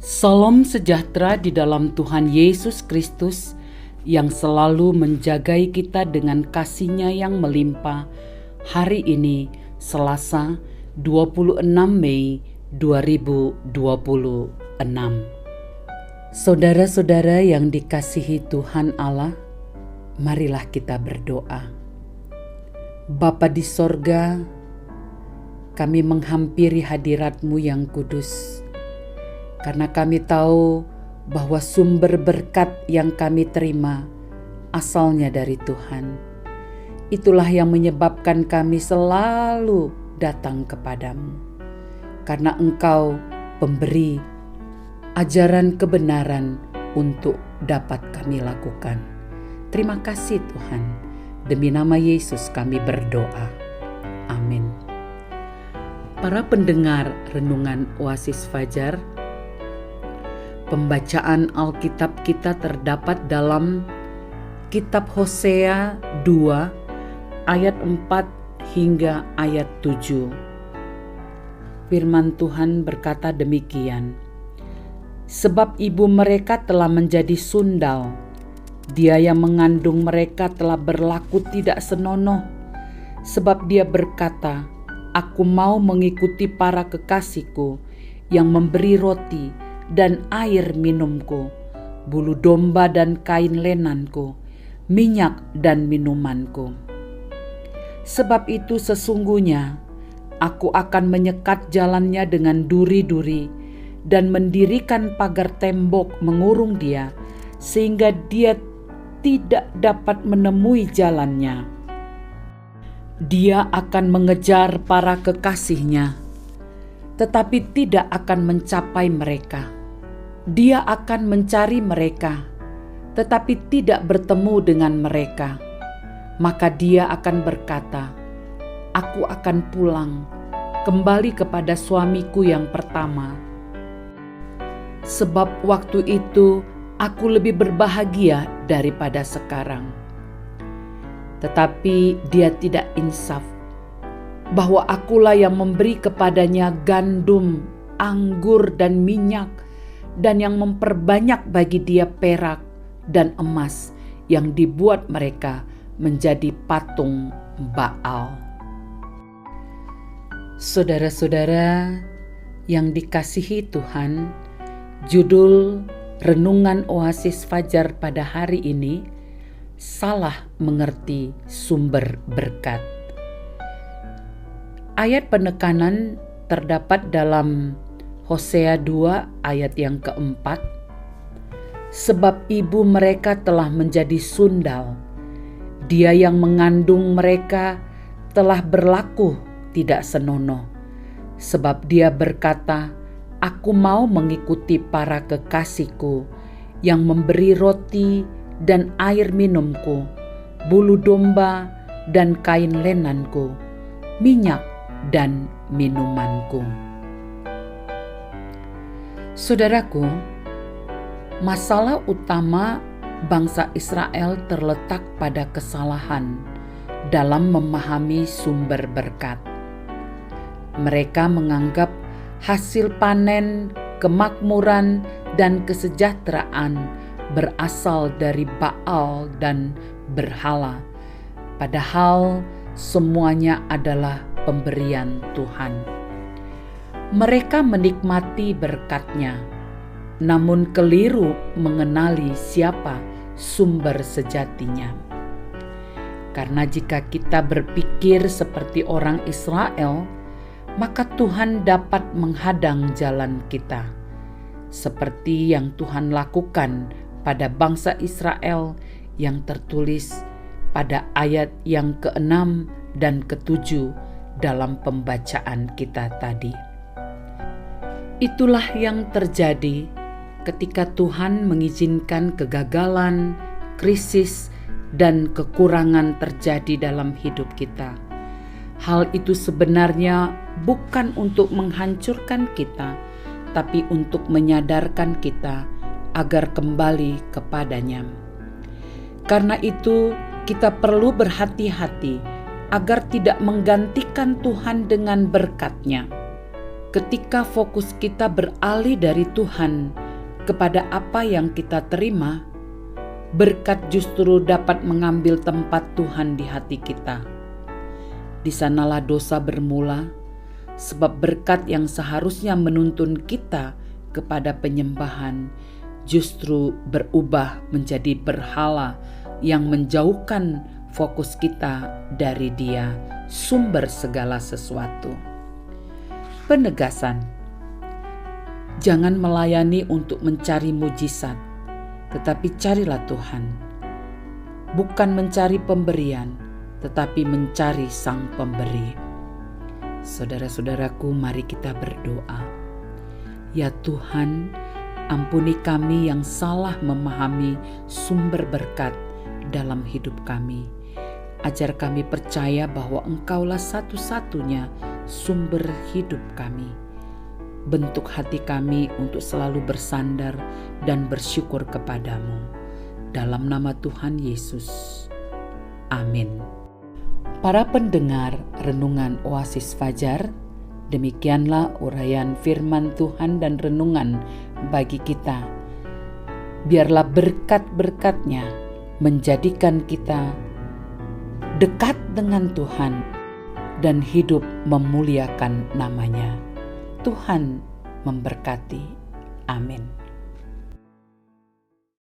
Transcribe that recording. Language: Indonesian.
Salam sejahtera di dalam Tuhan Yesus Kristus yang selalu menjagai kita dengan kasih-Nya yang melimpah. Hari ini Selasa 26 Mei 2026. Saudara-saudara yang dikasihi Tuhan Allah, marilah kita berdoa. Bapa di sorga, kami menghampiri hadirat-Mu yang kudus. Karena kami tahu bahwa sumber berkat yang kami terima asalnya dari Tuhan. Itulah yang menyebabkan kami selalu datang kepadamu. Karena Engkau pemberi ajaran kebenaran untuk dapat kami lakukan. Terima kasih Tuhan. Demi nama Yesus kami berdoa. Amin. Para pendengar renungan Oasis Fajar, pembacaan Alkitab kita terdapat dalam kitab Hosea 2 ayat 4 hingga ayat 7. Firman Tuhan berkata demikian. Sebab ibu mereka telah menjadi sundal, dia yang mengandung mereka telah berlaku tidak senonoh. Sebab dia berkata, aku mau mengikuti para kekasihku yang memberi roti dan air minumku, bulu domba dan kain lenanku, minyak dan minumanku. Sebab itu sesungguhnya aku akan menyekat jalannya dengan duri-duri dan mendirikan pagar tembok mengurung dia, sehingga dia tidak dapat menemui jalannya. Dia akan mengejar para kekasihnya, tetapi tidak akan mencapai mereka. Dia akan mencari mereka, tetapi tidak bertemu dengan mereka. Maka dia akan berkata, aku akan pulang, kembali kepada suamiku yang pertama. Sebab waktu itu aku lebih berbahagia daripada sekarang. Tetapi dia tidak insaf, bahwa akulah yang memberi kepadanya gandum, anggur dan minyak, dan yang memperbanyak bagi dia perak dan emas yang dibuat mereka menjadi patung Baal. Saudara-saudara yang dikasihi Tuhan, judul Renungan Oasis Fajar pada hari ini, salah mengerti sumber berkat. Ayat penekanan terdapat dalam Hosea 2 ayat yang keempat. Sebab ibu mereka telah menjadi sundal, dia yang mengandung mereka telah berlaku tidak senonoh. Sebab dia berkata, aku mau mengikuti para kekasihku yang memberi roti dan air minumku, bulu domba dan kain lenanku, minyak dan minumanku. Saudaraku, masalah utama bangsa Israel terletak pada kesalahan dalam memahami sumber berkat. Mereka menganggap hasil panen, kemakmuran, dan kesejahteraan berasal dari Baal dan berhala, padahal semuanya adalah pemberian Tuhan. Mereka menikmati berkat-Nya, namun keliru mengenali siapa sumber sejatinya. Karena jika kita berpikir seperti orang Israel, maka Tuhan dapat menghadang jalan kita, seperti yang Tuhan lakukan pada bangsa Israel yang tertulis pada ayat yang ke-6 dan ke-7 dalam pembacaan kita tadi. Itulah yang terjadi ketika Tuhan mengizinkan kegagalan, krisis, dan kekurangan terjadi dalam hidup kita. Hal itu sebenarnya bukan untuk menghancurkan kita, tapi untuk menyadarkan kita agar kembali kepadanya. Karena itu, kita perlu berhati-hati agar tidak menggantikan Tuhan dengan berkat-Nya. ketika fokus kita beralih dari Tuhan kepada apa yang kita terima, berkat justru dapat mengambil tempat Tuhan di hati kita. Di sanalah dosa bermula, sebab berkat yang seharusnya menuntun kita kepada penyembahan justru berubah menjadi berhala yang menjauhkan fokus kita dari Dia, sumber segala sesuatu. Penegasan: jangan melayani untuk mencari mujizat, tetapi carilah Tuhan. Bukan mencari pemberian, tetapi mencari Sang Pemberi. Saudara-saudaraku, mari kita berdoa. Ya Tuhan, ampuni kami yang salah memahami sumber berkat dalam hidup kami. Ajar kami percaya bahwa Engkaulah satu-satunya sumber hidup kami. Bentuk hati kami untuk selalu bersandar dan bersyukur kepadamu. Dalam nama Tuhan Yesus. Amin. Para pendengar renungan Oasis Fajar, demikianlah uraian firman Tuhan dan renungan bagi kita. Biarlah berkat-berkat-Nya menjadikan kita dekat dengan Tuhan dan hidup memuliakan nama-Nya. Tuhan memberkati. Amin.